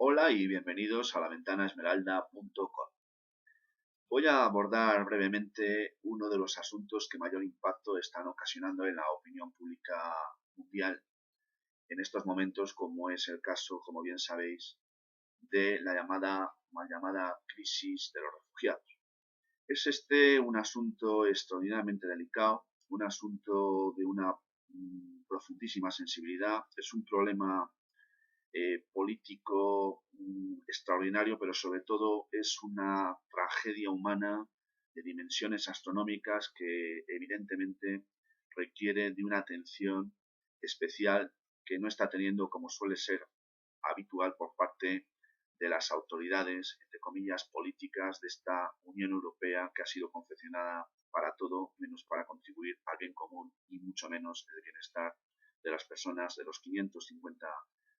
Hola y bienvenidos a laventanaesmeralda.com. Voy a abordar brevemente uno de los asuntos que mayor impacto están ocasionando en la opinión pública mundial en estos momentos, como es el caso, como bien sabéis, de la mal llamada crisis de los refugiados. Es este un asunto extraordinariamente delicado, un asunto de una profundísima sensibilidad, es un problema político extraordinario, pero sobre todo es una tragedia humana de dimensiones astronómicas que evidentemente requiere de una atención especial que no está teniendo, como suele ser habitual por parte de las autoridades, entre comillas, políticas de esta Unión Europea que ha sido confeccionada para todo menos para contribuir al bien común y mucho menos el bienestar de las personas, de los 550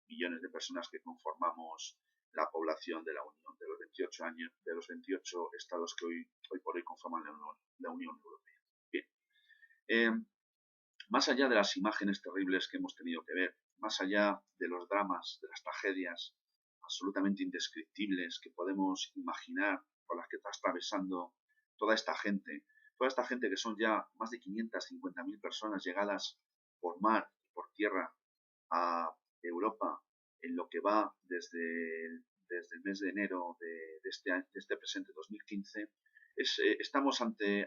millones de personas que conformamos la población de la Unión, de los 28 años, de los 28 estados que hoy por hoy conforman la Unión Europea. Bien, eh, más allá de las imágenes terribles que hemos tenido que ver, más allá de los dramas, de las tragedias absolutamente indescriptibles que podemos imaginar por las que está atravesando toda esta gente que son ya más de 550.000 personas llegadas por mar y por tierra a Europa en lo que va desde el mes de enero de este presente 2015, estamos ante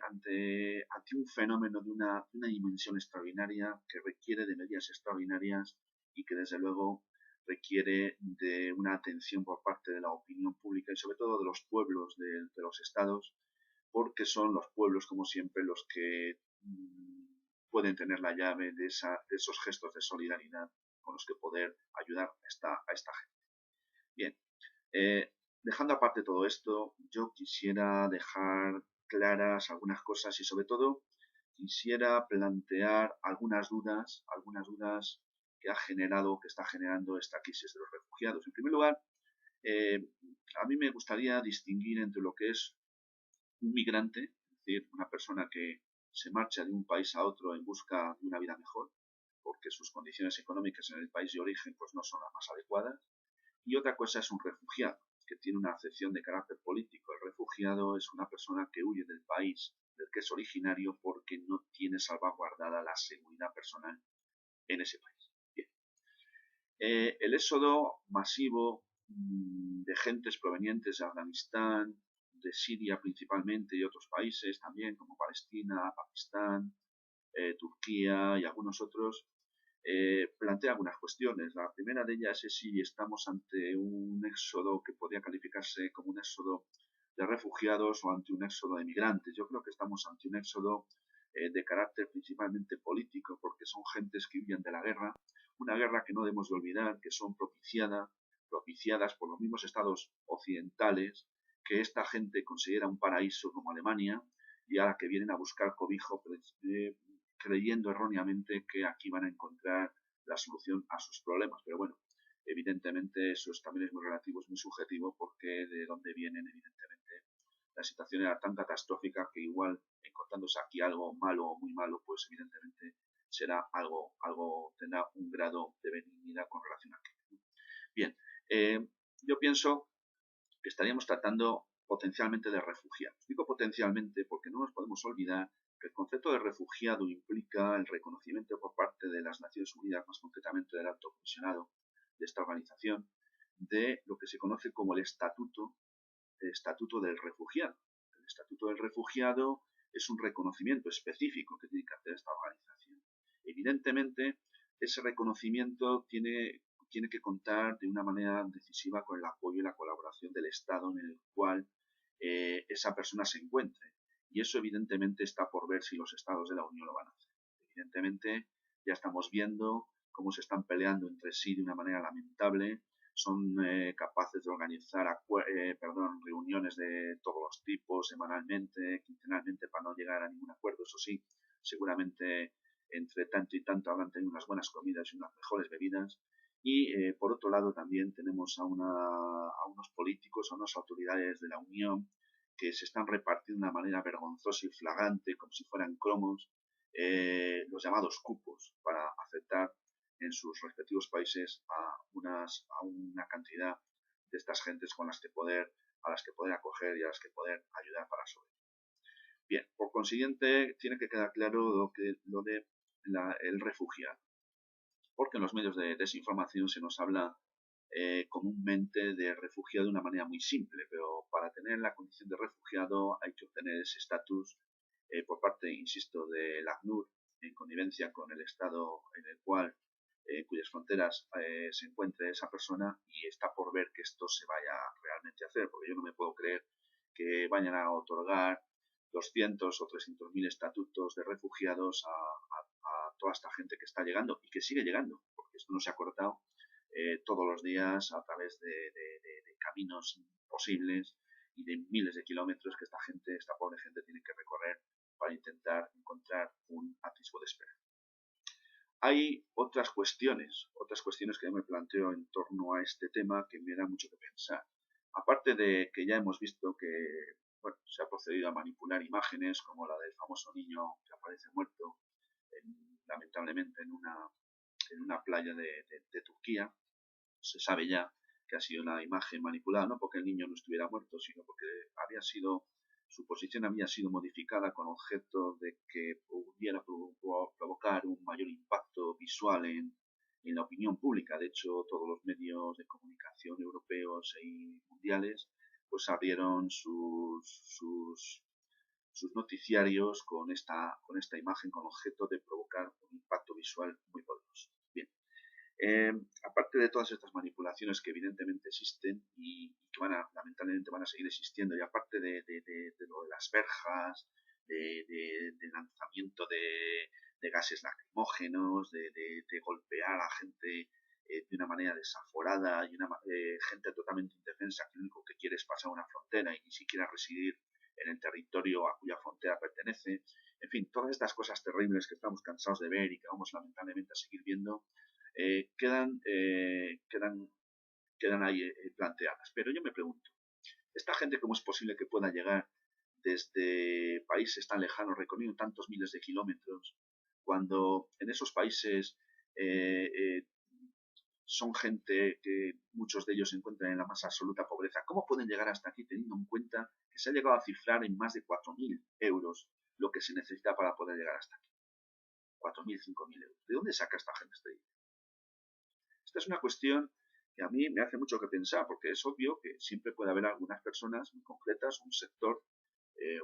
un fenómeno de una dimensión extraordinaria que requiere de medidas extraordinarias y que desde luego requiere de una atención por parte de la opinión pública y sobre todo de los pueblos de los estados, porque son los pueblos, como siempre, los que pueden tener la llave de esos gestos de solidaridad con los que poder ayudar a esta gente. Bien, dejando aparte todo esto, yo quisiera dejar claras algunas cosas y sobre todo quisiera plantear algunas dudas que está generando esta crisis de los refugiados. En primer lugar, a mí me gustaría distinguir entre lo que es un migrante, es decir, una persona que se marcha de un país a otro en busca de una vida mejor, porque sus condiciones económicas en el país de origen pues no son las más adecuadas, y otra cosa es un refugiado, que tiene una acepción de carácter político. El refugiado es una persona que huye del país del que es originario porque no tiene salvaguardada la seguridad personal en ese país. Bien. El éxodo masivo de gentes provenientes de Afganistán, de Siria principalmente y otros países también como Palestina, Pakistán, Turquía y algunos otros, plantea algunas cuestiones. La primera de ellas es si estamos ante un éxodo que podría calificarse como un éxodo de refugiados o ante un éxodo de migrantes. Yo creo que estamos ante un éxodo de carácter principalmente político, porque son gentes que huyen de la guerra, una guerra que no debemos de olvidar, que son propiciadas por los mismos estados occidentales, que esta gente considera un paraíso como Alemania, y ahora que vienen a buscar cobijo creyendo erróneamente que aquí van a encontrar la solución a sus problemas. Pero bueno, evidentemente eso también es muy relativo, es muy subjetivo, porque de dónde vienen, evidentemente, la situación era tan catastrófica que igual encontrándose aquí algo malo o muy malo, pues evidentemente será tendrá un grado de benignidad con relación a aquello. Bien, yo pienso que estaríamos tratando potencialmente de refugiados. Digo potencialmente porque no nos podemos olvidar que el concepto de refugiado implica el reconocimiento por parte de las Naciones Unidas, más concretamente del Alto Comisionado de esta organización, de lo que se conoce como el Estatuto del Refugiado. El Estatuto del Refugiado es un reconocimiento específico que tiene que hacer esta organización. Evidentemente, ese reconocimiento tiene que contar de una manera decisiva con el apoyo y la colaboración del Estado en el cual esa persona se encuentre. Y eso evidentemente está por ver si los Estados de la Unión lo van a hacer. Evidentemente ya estamos viendo cómo se están peleando entre sí de una manera lamentable, son capaces de organizar reuniones de todos los tipos, semanalmente, quincenalmente, para no llegar a ningún acuerdo. Eso sí, seguramente entre tanto y tanto habrán tenido unas buenas comidas y unas mejores bebidas. Y por otro lado también tenemos a unos políticos, a unas autoridades de la Unión que se están repartiendo de una manera vergonzosa y flagrante, como si fueran cromos, los llamados cupos para aceptar en sus respectivos países a una cantidad estas gentes con las que a las que poder acoger y a las que poder ayudar para sobrevivir. Bien, por consiguiente, tiene que quedar claro lo de el refugiado, porque en los medios de desinformación se nos habla comúnmente de refugiado de una manera muy simple, pero para tener la condición de refugiado hay que obtener ese estatus por parte, insisto, del ACNUR, en connivencia con el Estado en el cual, cuyas fronteras se encuentre esa persona, y está por ver que esto se vaya realmente a hacer, porque yo no me puedo creer que vayan a otorgar 200 o 300.000 estatutos de refugiados a toda esta gente que está llegando y que sigue llegando, porque esto no se ha cortado todos los días a través de caminos imposibles y de miles de kilómetros que esta pobre gente tiene que recorrer para intentar encontrar un atisbo de esperanza. Hay otras cuestiones que yo me planteo en torno a este tema que me da mucho que pensar. Aparte de que ya hemos visto que se ha procedido a manipular imágenes como la del famoso niño que aparece muerto lamentablemente en una playa de Turquía. Se sabe ya que ha sido una imagen manipulada, no porque el niño no estuviera muerto, sino porque su posición había sido modificada con objeto de que pudiera provocar un mayor impacto visual en la opinión pública. De hecho, todos los medios de comunicación europeos y mundiales pues abrieron sus noticiarios con esta imagen con objeto de provocar un impacto visual muy poderoso. Bien. Aparte de todas estas manipulaciones que evidentemente existen y que lamentablemente van a seguir existiendo, y aparte de lo de las verjas, de lanzamiento de gases lacrimógenos, de golpear a gente de una manera desaforada y gente totalmente indefensa que lo único que quiere es pasar una frontera y ni siquiera residir en el territorio a cuya frontera pertenece. En fin, todas estas cosas terribles que estamos cansados de ver y que vamos lamentablemente a seguir viendo, quedan ahí planteadas. Pero yo me pregunto, ¿esta gente cómo es posible que pueda llegar desde países tan lejanos, recorriendo tantos miles de kilómetros, cuando en esos países son gente que muchos de ellos se encuentran en la más absoluta pobreza? ¿Cómo pueden llegar hasta aquí teniendo en cuenta que se ha llegado a cifrar en más de 4.000 euros lo que se necesita para poder llegar hasta aquí? 4.000, 5.000 euros. ¿De dónde saca esta gente este dinero? Esta es una cuestión que a mí me hace mucho que pensar, porque es obvio que siempre puede haber algunas personas muy concretas, un sector,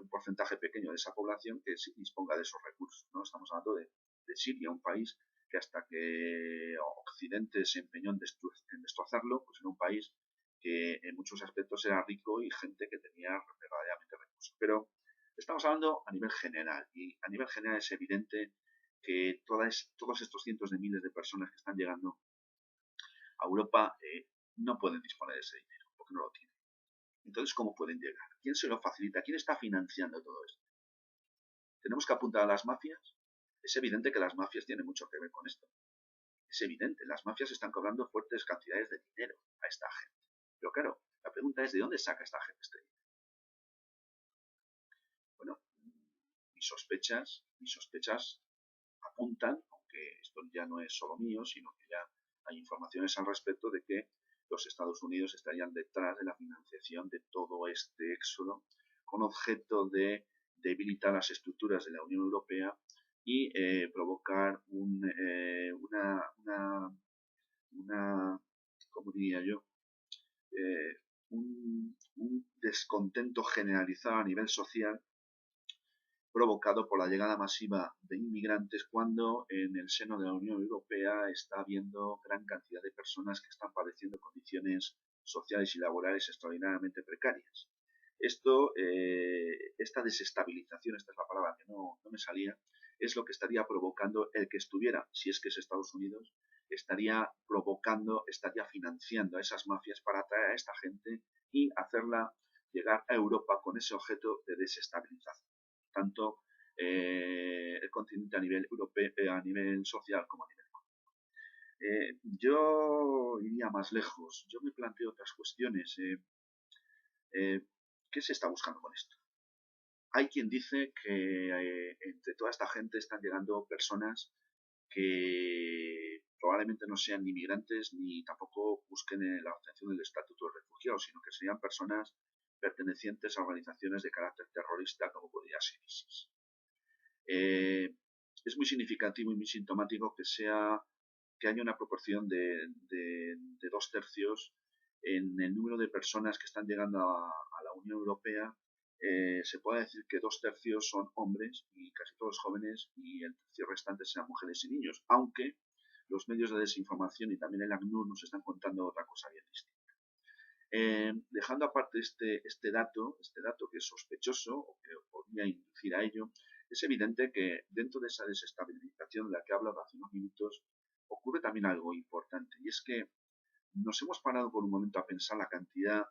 un porcentaje pequeño de esa población que sí disponga de esos recursos, ¿no? Estamos hablando de Siria, un país que hasta que Occidente se empeñó en destrozarlo, pues era un país que en muchos aspectos era rico y gente que tenía verdaderamente recursos. Pero estamos hablando a nivel general, y a nivel general es evidente que todos estos cientos de miles de personas que están llegando a Europa no pueden disponer de ese dinero, porque no lo tienen. Entonces, ¿cómo pueden llegar? ¿Quién se lo facilita? ¿Quién está financiando todo esto? ¿Tenemos que apuntar a las mafias? Es evidente que las mafias tienen mucho que ver con esto. Es evidente, las mafias están cobrando fuertes cantidades de dinero a esta gente. Pero claro, la pregunta es, ¿de dónde saca esta gente este dinero? Bueno, mis sospechas apuntan, aunque esto ya no es solo mío, sino que ya hay informaciones al respecto de que los Estados Unidos estarían detrás de la financiación de todo este éxodo con objeto de debilitar las estructuras de la Unión Europea y provocar ¿cómo diría yo? Un descontento generalizado a nivel social provocado por la llegada masiva de inmigrantes, cuando en el seno de la Unión Europea está habiendo gran cantidad de personas que están padeciendo condiciones sociales y laborales extraordinariamente precarias. Esta desestabilización, esta es la palabra que no me salía, es lo que estaría provocando el que estuviera, si es que es Estados Unidos, estaría financiando a esas mafias para atraer a esta gente y hacerla llegar a Europa con ese objeto de desestabilización, tanto el continente a nivel europeo, a nivel social como a nivel económico. Yo iría más lejos. Yo me planteo otras cuestiones. ¿Qué se está buscando con esto? Hay quien dice que entre toda esta gente están llegando personas que probablemente no sean ni migrantes ni tampoco busquen la obtención del estatuto de refugiado, sino que serían personas pertenecientes a organizaciones de carácter terrorista como podría ser ISIS. Es muy significativo y muy sintomático que haya una proporción de 2/3 en el número de personas que están llegando a la Unión Europea. Se puede decir que 2/3 son hombres y casi todos jóvenes, y el tercio restante sean mujeres y niños, aunque los medios de desinformación y también el ACNUR nos están contando otra cosa bien distinta. Dejando aparte este dato que es sospechoso o que podría inducir a ello, es evidente que dentro de esa desestabilización de la que he hablado hace unos minutos ocurre también algo importante, y es que nos hemos parado por un momento a pensar la cantidad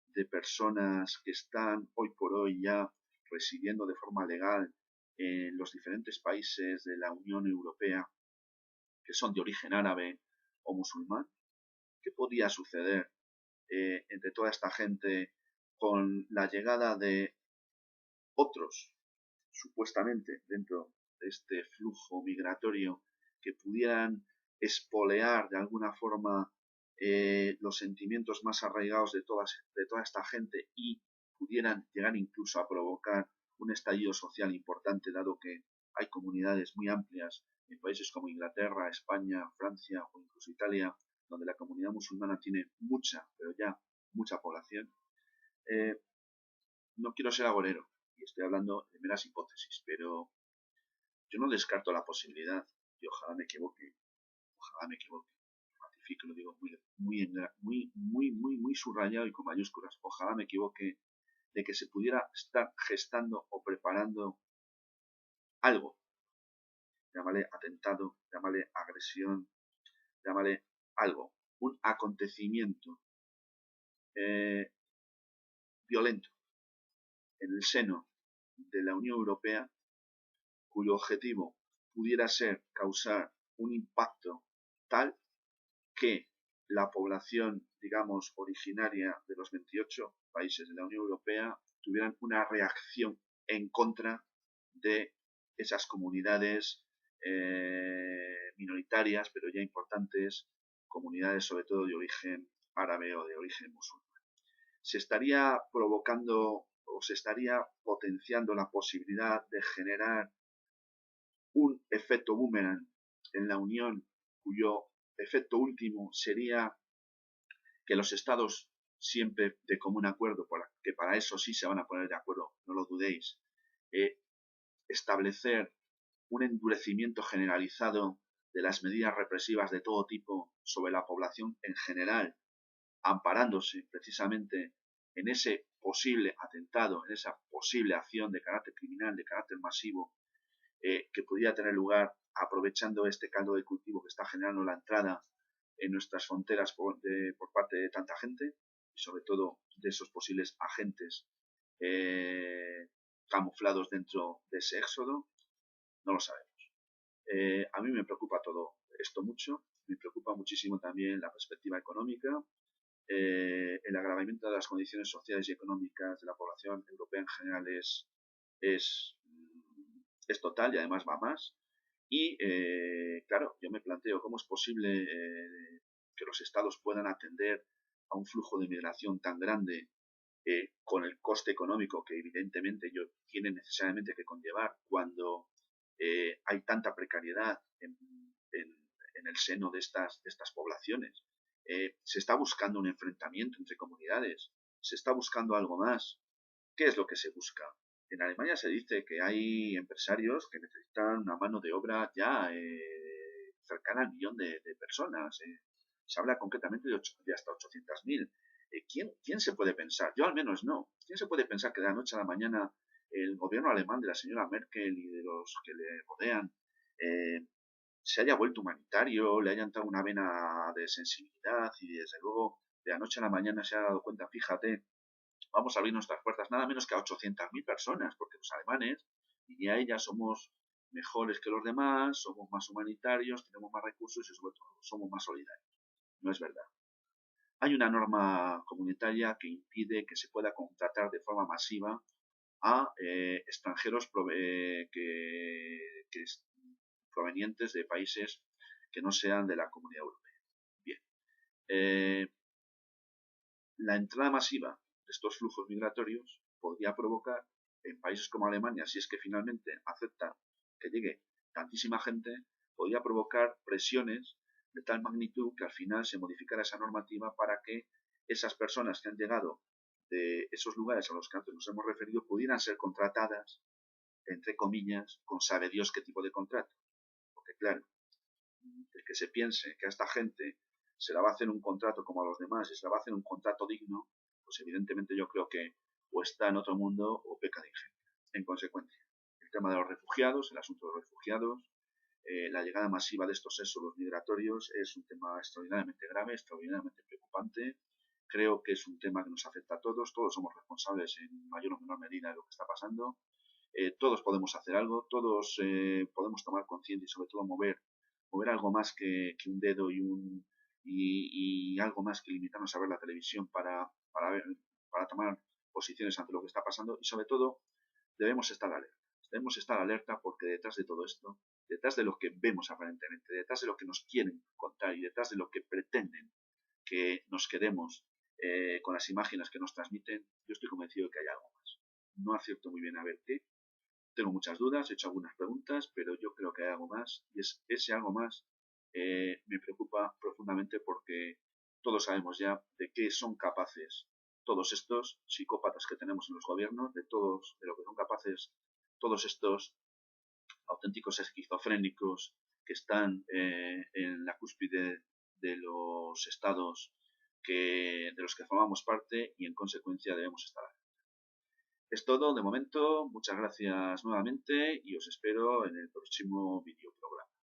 de personas que están hoy por hoy ya residiendo de forma legal en los diferentes países de la Unión Europea que son de origen árabe o musulmán. ¿Qué podía suceder entre toda esta gente con la llegada de otros, supuestamente, dentro de este flujo migratorio, que pudieran espolear de alguna forma los sentimientos más arraigados de toda esta gente y pudieran llegar incluso a provocar un estallido social importante, dado que hay comunidades muy amplias en países como Inglaterra, España, Francia o incluso Italia, donde la comunidad musulmana tiene mucha, pero ya mucha población? No quiero ser agorero y estoy hablando de meras hipótesis, pero yo no descarto la posibilidad, y ojalá me equivoque, ratifico, lo digo muy subrayado y con mayúsculas, ojalá me equivoque, de que se pudiera estar gestando o preparando algo, llámale atentado, llámale agresión, llámale algo, un acontecimiento violento en el seno de la Unión Europea, cuyo objetivo pudiera ser causar un impacto tal que la población, digamos, originaria de los 28 países de la Unión Europea tuvieran una reacción en contra de esas comunidades minoritarias, pero ya importantes, comunidades sobre todo de origen árabe o de origen musulmán. Se estaría provocando o se estaría potenciando la posibilidad de generar un efecto boomerang en la Unión, cuyo efecto último sería que los estados, siempre de común acuerdo, que para eso sí se van a poner de acuerdo, no lo dudéis, establecer un endurecimiento generalizado de las medidas represivas de todo tipo sobre la población en general, amparándose precisamente en ese posible atentado, en esa posible acción de carácter criminal, de carácter masivo, que pudiera tener lugar aprovechando este caldo de cultivo que está generando la entrada en nuestras fronteras por parte de tanta gente y sobre todo de esos posibles agentes camuflados dentro de ese éxodo. No lo sabemos. A mí me preocupa todo esto mucho, me preocupa muchísimo también la perspectiva económica, el agravamiento de las condiciones sociales y económicas de la población europea en general es total y además va más. Y claro, yo me planteo cómo es posible que los estados puedan atender a un flujo de migración tan grande con el coste económico que evidentemente ello tiene necesariamente que conllevar cuando hay tanta precariedad en el seno de estas poblaciones. Se está buscando un enfrentamiento entre comunidades, se está buscando algo más. ¿Qué es lo que se busca? En Alemania se dice que hay empresarios que necesitan una mano de obra ya cercana al millón de personas. Se habla concretamente de hasta 800.000. ¿Quién se puede pensar? Yo al menos no. ¿Quién se puede pensar que de la noche a la mañana el gobierno alemán de la señora Merkel y de los que le rodean se haya vuelto humanitario, le hayan dado una vena de sensibilidad y desde luego de la noche a la mañana se haya dado cuenta, fíjate, vamos a abrir nuestras puertas nada menos que a 800.000 personas, porque los alemanes, diría ella, somos mejores que los demás, somos más humanitarios, tenemos más recursos y sobre todo somos más solidarios? No es verdad. Hay una norma comunitaria que impide que se pueda contratar de forma masiva a extranjeros provenientes de países que no sean de la Comunidad Europea. Bien. La entrada masiva de estos flujos migratorios podría provocar en países como Alemania, si es que finalmente aceptan que llegue tantísima gente, podría provocar presiones de tal magnitud que al final se modificara esa normativa para que esas personas que han llegado de esos lugares a los que antes nos hemos referido pudieran ser contratadas, entre comillas, con sabe Dios qué tipo de contrato. Porque claro, el que se piense que a esta gente se la va a hacer un contrato como a los demás y se la va a hacer un contrato digno, pues evidentemente yo creo que o está en otro mundo o peca de ingenio. En consecuencia, el tema de los refugiados, el asunto de los refugiados, la llegada masiva de estos éxodos migratorios es un tema extraordinariamente grave, extraordinariamente preocupante. Creo que es un tema que nos afecta a todos somos responsables en mayor o menor medida de lo que está pasando. Todos podemos hacer algo, todos podemos tomar conciencia y sobre todo mover algo más que un dedo y algo más que limitarnos a ver la televisión para tomar posiciones ante lo que está pasando y sobre todo debemos estar alerta. Debemos estar alerta porque detrás de todo esto, detrás de lo que vemos aparentemente, detrás de lo que nos quieren contar y detrás de lo que pretenden que nos quedemos con las imágenes que nos transmiten, yo estoy convencido de que hay algo más. No acierto muy bien a ver qué. Tengo muchas dudas, he hecho algunas preguntas, pero yo creo que hay algo más y ese algo más me preocupa profundamente porque todos sabemos ya de qué son capaces todos estos psicópatas que tenemos en los gobiernos, de lo que son capaces todos estos auténticos esquizofrénicos que están en la cúspide de los estados de los que formamos parte y en consecuencia debemos estar ahí. Es todo de momento, muchas gracias nuevamente y os espero en el próximo video programa.